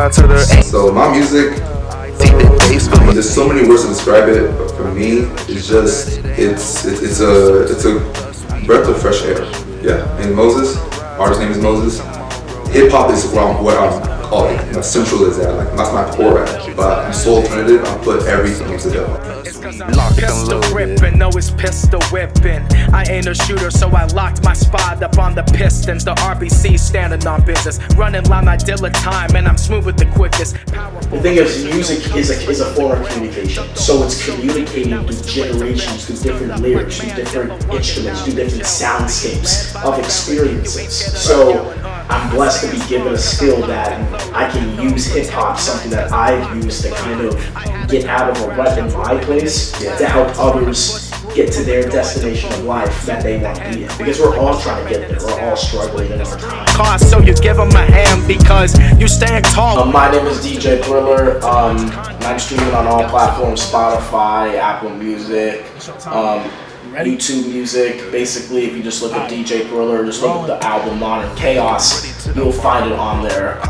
down to the end. So my music, there's so many words to describe it, but for me, it's just it's a breath of fresh air. Yeah, and Moses, artist name is Moses. Hip hop is what I'm calling it. Central is that, like that's my core rap. But I'm so alternative. I put everything together. Pistol whipping, no, it's pistol whipping. I ain't a shooter, so I locked my spot up on the Pistons. The RBC standing on business, running line, I deal a time, and I'm smooth with the quickness. The thing is, music is a form of communication. So it's communicating through generations, through different lyrics, through different instruments, through different soundscapes of experiences. So I'm blessed to be given a skill that I can use hip hop, something that I've used to kind of get out of a rut in my place, to help others get to their destination of life that they want to be in. Because we're all trying to get there, we're all struggling in our time. So you give them a hand because you stand tall. My name is DJ Thriller. I'm streaming on all platforms: Spotify, Apple Music, YouTube Music. Basically, if you just look at DJ Thriller, just look at the album Modern Chaos, you'll find it on there.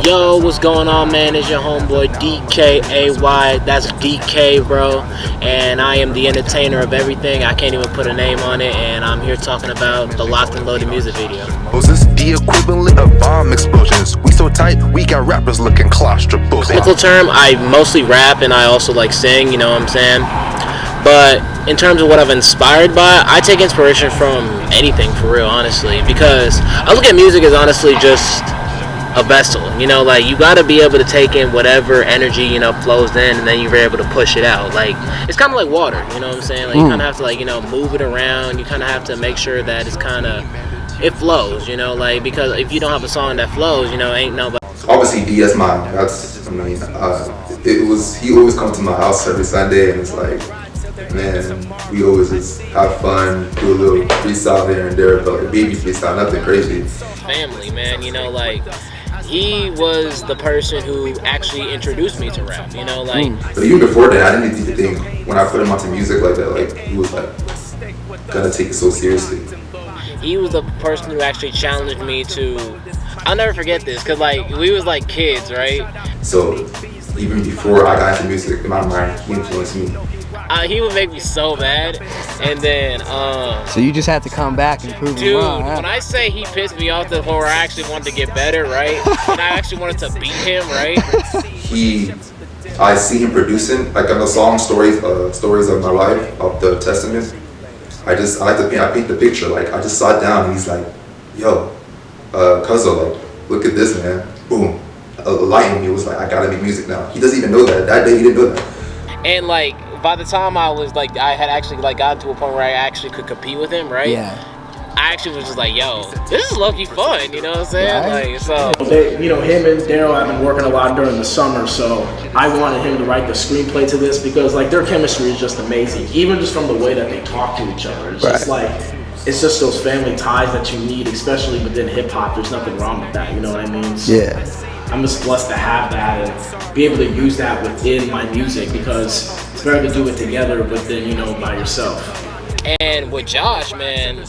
Yo, what's going on, man? It's your homeboy DKAY. That's DK, bro. And I am the entertainer of everything. I can't even put a name on it. And I'm here talking about the Locked and Loaded music video. Was this the equivalent of bomb explosions? We so tight, we got rappers looking claustrophobic. Technical term, I mostly rap and I also like sing, you know what I'm saying? But in terms of what I've inspired by, I take inspiration from anything, for real, honestly. Because I look at music as honestly just a vessel, you know, like you gotta be able to take in whatever energy, you know, flows in, and then you're able to push it out. Like, it's kind of like water, you know what I'm saying? Like, you kind of have to, like, you know, move it around. You kind of have to make sure that it's kind of, it flows, you know, like, because if you don't have a song that flows, you know, ain't nobody. Obviously, DS mine. That's, I mean, he always come to my house every Sunday, and it's like, man, we always just have fun, do a little freestyle here and there, but like baby freestyle, nothing crazy. Family, man, you know, like, he was the person who actually introduced me to rap, you know, like. But even before that, I didn't even think, when I put him onto music like that, like, he was like, gonna take it so seriously. He was the person who actually challenged me to, I'll never forget this, cause like, we was like kids, right? So, even before I got into music, in my mind, he influenced me. He would make me so mad, and then so you just had to come back and prove dude, him wrong, huh? When I say he pissed me off to the point where I actually wanted to get better, right? And I actually wanted to beat him, right? I see him producing, like on the song Stories of My Life, of the Testament. I like to paint the picture. Like, I just sat down and he's like, yo, Cuzzo, like, look at this, man. Boom. A light in me was like, I gotta make music now. He doesn't even know that. That day he didn't know that. And like, by the time I was like, I had actually like gotten to a point where I actually could compete with him, right? Yeah. I actually was just like, yo, this is low-key fun, you know what I'm saying? Right. Like, so. You know, him and Daryl have been working a lot during the summer, so I wanted him to write the screenplay to this because like their chemistry is just amazing, even just from the way that they talk to each other. It's just like, it's just those family ties that you need, especially within hip hop. There's nothing wrong with that, you know what I mean? So Yeah. I'm just blessed to have that and be able to use that within my music because it's better to do it together, but then, you know, by yourself. And with Josh, man,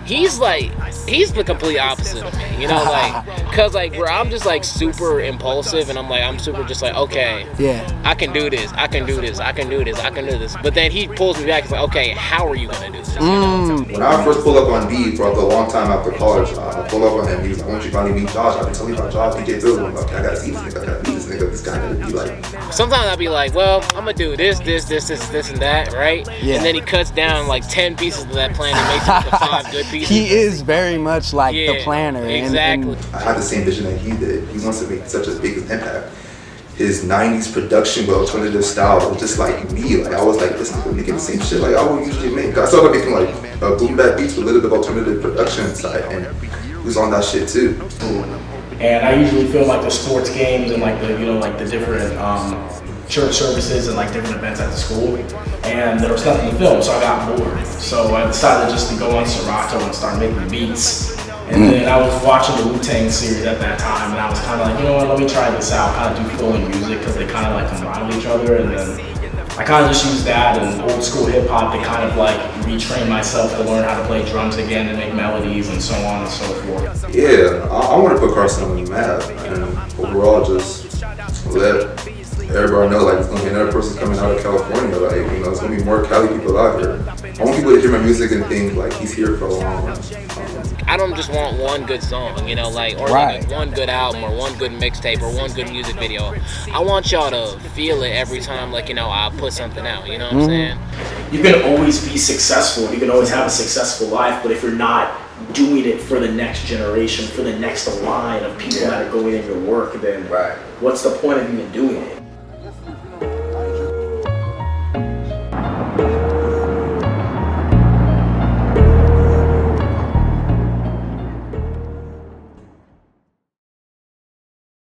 he's the complete opposite of me, you know, like, cause like where I'm just like super impulsive and I'm super just like, okay, yeah, I can do this, I can do this, I can do this, I can do this. But then he pulls me back, he's like, okay, how are you gonna do this? You know? When I first pulled up on D for a long time after college, I pulled up on him. He was like, "Why don't you finally meet Josh? I've been telling you about Josh, DJ Thriller." I'm like, "Okay, I gotta see this nigga. I gotta meet this nigga. This guy gotta be like." Sometimes I'll be like, well, I'm gonna do this, and that, right? Yeah. And then he cuts down like 10 pieces of that plan and makes it into 5 good pieces. He is very much like the planner. Exactly. I had the same vision that he did. He wants to make such a big impact. His 90s production with alternative style was just like me. Like, I was like, this nigga making the same shit like I would usually make. I started making like boom bap beats with a little bit of alternative production inside, and he was on that shit too. And I usually film like the sports games and like the, you know, like the different church services and like different events at the school. And there was nothing to film, so I got bored. So I decided just to go on Serato and start making beats. And then I was watching the Wu-Tang series at that time, and I was kind of like, you know what, let me try this out, kind of do flowing music, because they kind of like combine with each other. And then I kind of just use that and old school hip hop to kind of like retrain myself to learn how to play drums again and make melodies and so on and so forth. Yeah, I want to put Carson on the map, and overall just let everybody know like it's gonna be another person coming out of California. Like, you know, it's gonna be more Cali people out here. I want people to hear my music and think like he's here for a long run. I don't just want one good song, you know, like, or like one good album or one good mixtape or one good music video. I want y'all to feel it every time, like, you know, I put something out, you know what I'm saying? You can always be successful, you can always have a successful life, but if you're not doing it for the next generation, for the next line of people that are going in your work, then what's the point of even doing it?